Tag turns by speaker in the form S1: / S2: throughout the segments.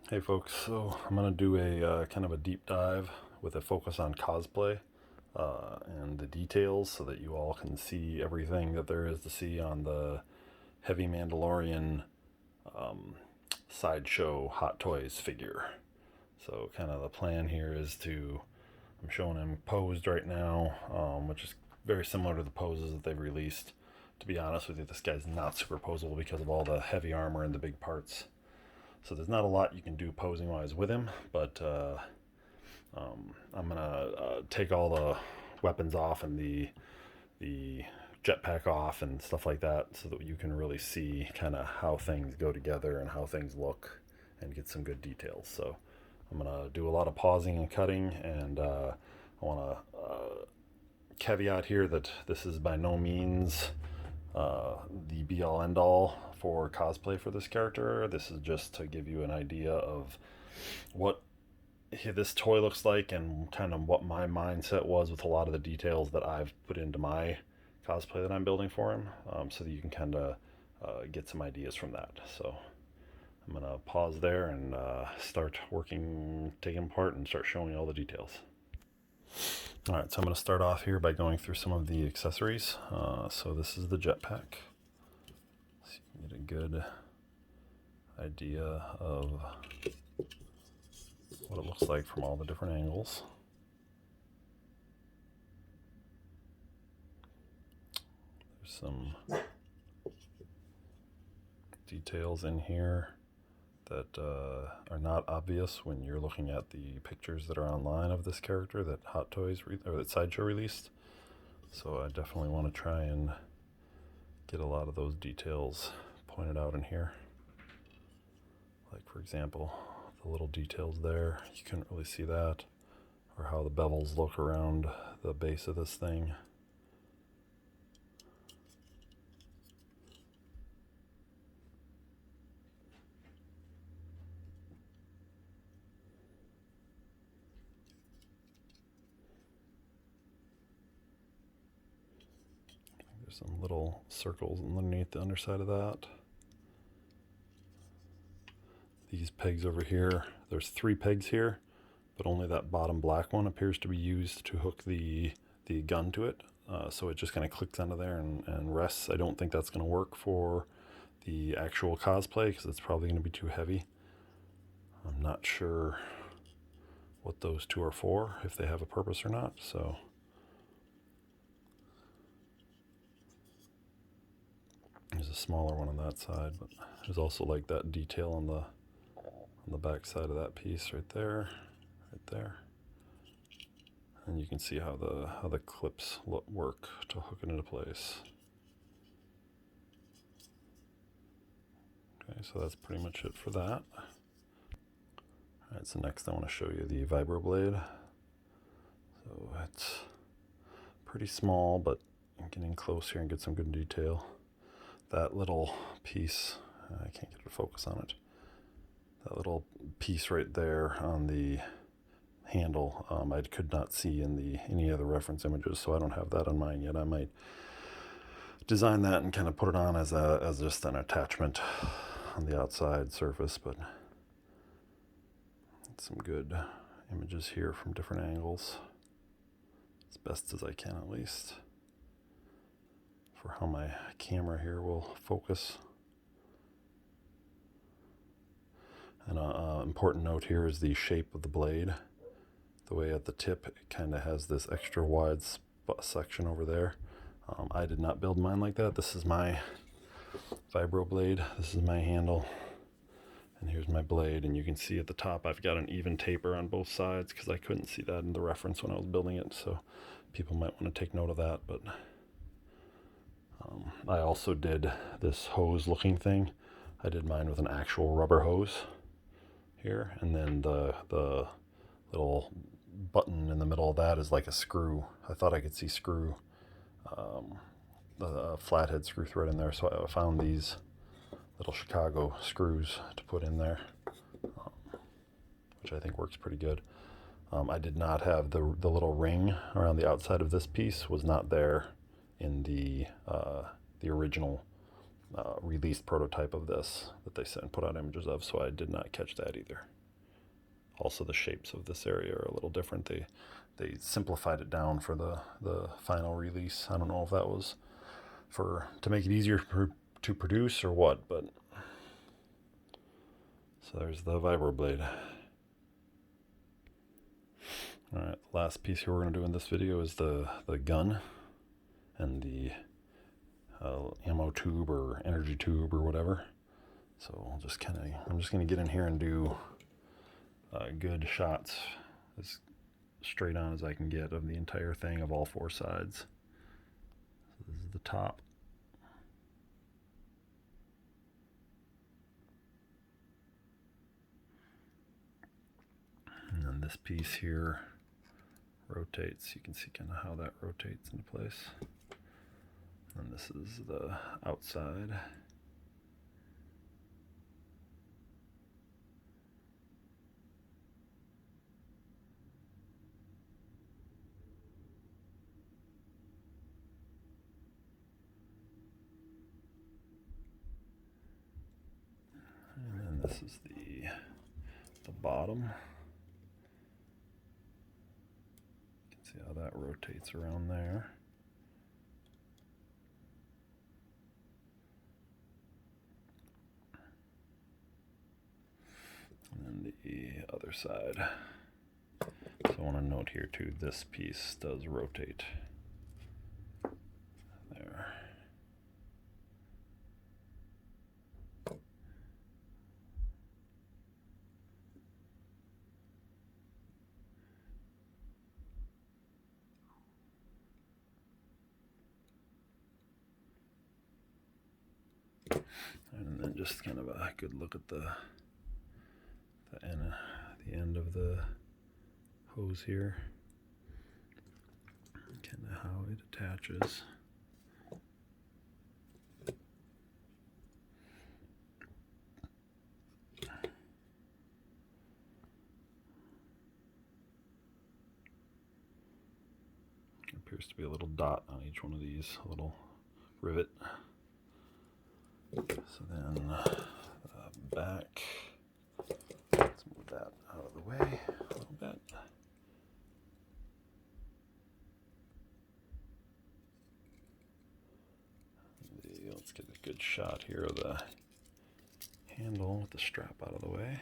S1: Hey folks, so I'm going to do a kind of a deep dive with a focus on cosplay and the details so that you all can see everything that there is to see on the Heavy Mandalorian sideshow Hot Toys figure. So kind of the plan here is I'm showing him posed right now, which is very similar to the poses that they've released. To be honest with you, this guy's not super posable because of all the heavy armor and the big parts. So there's not a lot you can do posing wise with him, but I'm gonna take all the weapons off and the jetpack off and stuff like that, so that you can really see kind of how things go together and how things look, and get some good details. So I'm gonna do a lot of pausing and cutting, and I want to caveat here that this is by no means the be all end all for cosplay for this character. This is just to give you an idea of what this toy looks like and kind of what my mindset was with a lot of the details that I've put into my cosplay that I'm building for him, so that you can kind of get some ideas from that. So I'm gonna pause there and start working, taking apart, and start showing you all the details. All right, so I'm going to start off here by going through some of the accessories. So this is the jetpack. So you can get a good idea of what it looks like from all the different angles. There's some details in here that are not obvious when you're looking at the pictures that are online of this character that Hot Toys or that Sideshow released. So I definitely want to try and get a lot of those details pointed out in here. Like, for example, the little details there, you couldn't really see that, or how the bevels look around the base of this thing. There's some little circles underneath the underside of that. These pegs over here, there's 3 pegs here, but only that bottom black one appears to be used to hook the gun to it. So it just kind of clicks onto there and rests. I don't think that's going to work for the actual cosplay because it's probably going to be too heavy. I'm not sure what those 2 are for, if they have a purpose or not. So there's a smaller one on that side, but there's also like that detail on the back side of that piece right there, and you can see how the clips work to hook it into place. Okay, so that's pretty much it for that. Alright, so next I want to show you the vibro blade. So it's pretty small, but I'm getting close here and get some good detail. That little piece, I can't get a focus on it. That little piece right there on the handle, I could not see in any other reference images, so I don't have that on mine yet. I might design that and kind of put it on as just an attachment on the outside surface, but some good images here from different angles, as best as I can at least, for how my camera here will focus. And an important note here is the shape of the blade. The way at the tip, it kind of has this extra wide section over there. I did not build mine like that. This is my vibro blade. This is my handle. And here's my blade, and you can see at the top I've got an even taper on both sides because I couldn't see that in the reference when I was building it, so people might want to take note of that. But I also did this hose looking thing. I did mine with an actual rubber hose here, and then the little button in the middle of that is like a screw. I thought I could see screw, the flathead screw thread in there, so I found these little Chicago screws to put in there, which I think works pretty good. I did not have the little ring around the outside of this piece, was not there in the original released prototype of this that they sent and put out images of, so I did not catch that either. also the shapes of this area are a little different. They simplified it down for the final release. I don't know if that was to make it easier to produce or what, but so there's the vibroblade. Alright, last piece here we're going to do in this video is the gun and the ammo tube or energy tube or whatever. So I'm just going to get in here and do good shots as straight on as I can get of the entire thing of all four sides. So this is the top. And then this piece here rotates. You can see kind of how that rotates into place. And this is the outside. And then this is the bottom. You can see how that rotates around there. And then the other side. So I want to note here too, this piece does rotate. There. And then just kind of a good look at the end of the hose here, kind of how it attaches. There appears to be a little dot on each one of these, a little rivet. So then back, let's move that out of the way a little bit. Let's get a good shot here of the handle with the strap out of the way.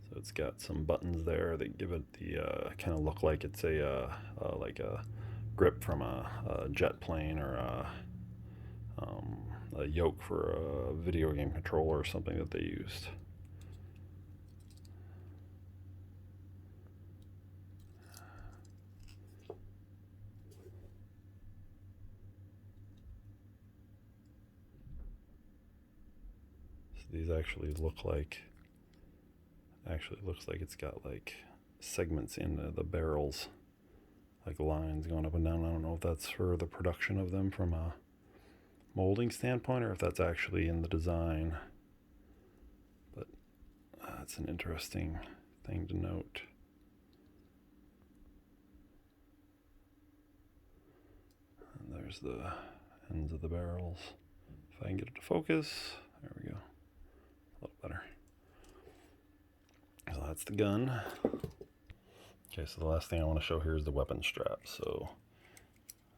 S1: So it's got some buttons there that give it the kind of look like it's like a grip from a jet plane or a yoke for a video game controller or something that they used. So these actually look like, looks like it's got like segments in the barrels, like lines going up and down. I don't know if that's for the production of them from a molding standpoint or if that's actually in the design, but it's an interesting thing to note. And there's the ends of the barrels. If I can get it to focus, there we go, a little better. So that's the gun. Okay, so the last thing I want to show here is the weapon strap. So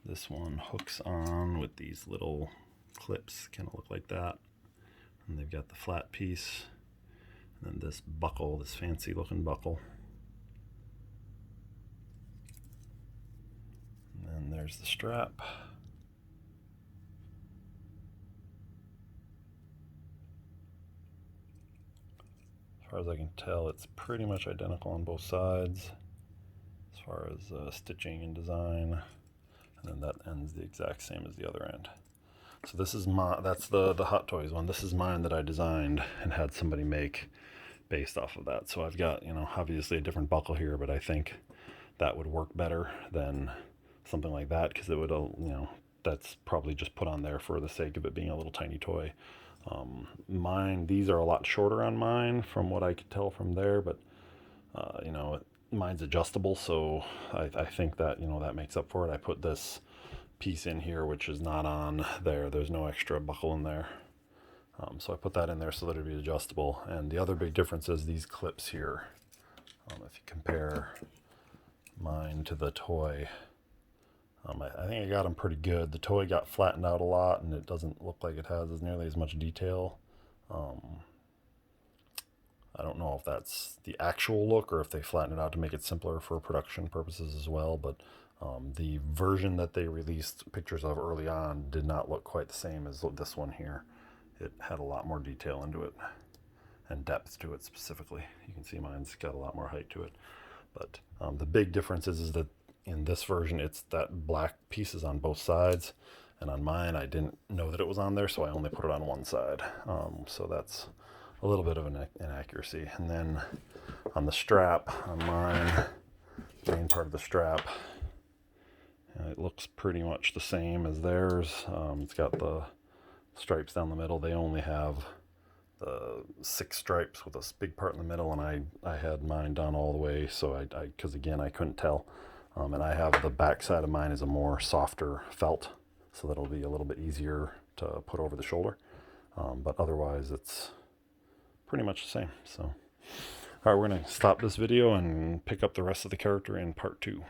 S1: this one hooks on with these little clips, kind of look like that, and they've got the flat piece, and then this buckle, this fancy looking buckle, and then there's the strap. As far as I can tell, it's pretty much identical on both sides as far as stitching and design, and then that end's the exact same as the other end. So this is that's the Hot Toys one. This is mine that I designed and had somebody make based off of that. So I've got, obviously a different buckle here, but I think that would work better than something like that, because it would, that's probably just put on there for the sake of it being a little tiny toy. These are a lot shorter on mine from what I could tell from there, but mine's adjustable, so I think that, that makes up for it. I put this piece in here which is not on there. There's no extra buckle in there. So I put that in there so that it'd be adjustable. And the other big difference is these clips here. If you compare mine to the toy, I think I got them pretty good. The toy got flattened out a lot, and it doesn't look like it has nearly as much detail. I don't know if that's the actual look or if they flattened it out to make it simpler for production purposes as well, but the version that they released pictures of early on did not look quite the same as this one here. It had a lot more detail into it and depth to it specifically. You can see mine's got a lot more height to it. But the big difference is that in this version, it's that black pieces on both sides. And on mine, I didn't know that it was on there, so I only put it on one side. So that's a little bit of an inaccuracy. And then on the strap, on mine, main part of the strap, it looks pretty much the same as theirs. It's got the stripes down the middle. They only have the 6 stripes with a big part in the middle, and I had mine done all the way, so because again I couldn't tell. And I have the back side of mine is a more softer felt, so that'll be a little bit easier to put over the shoulder. But otherwise it's pretty much the same. So all right, we're going to stop this video and pick up the rest of the character in part 2.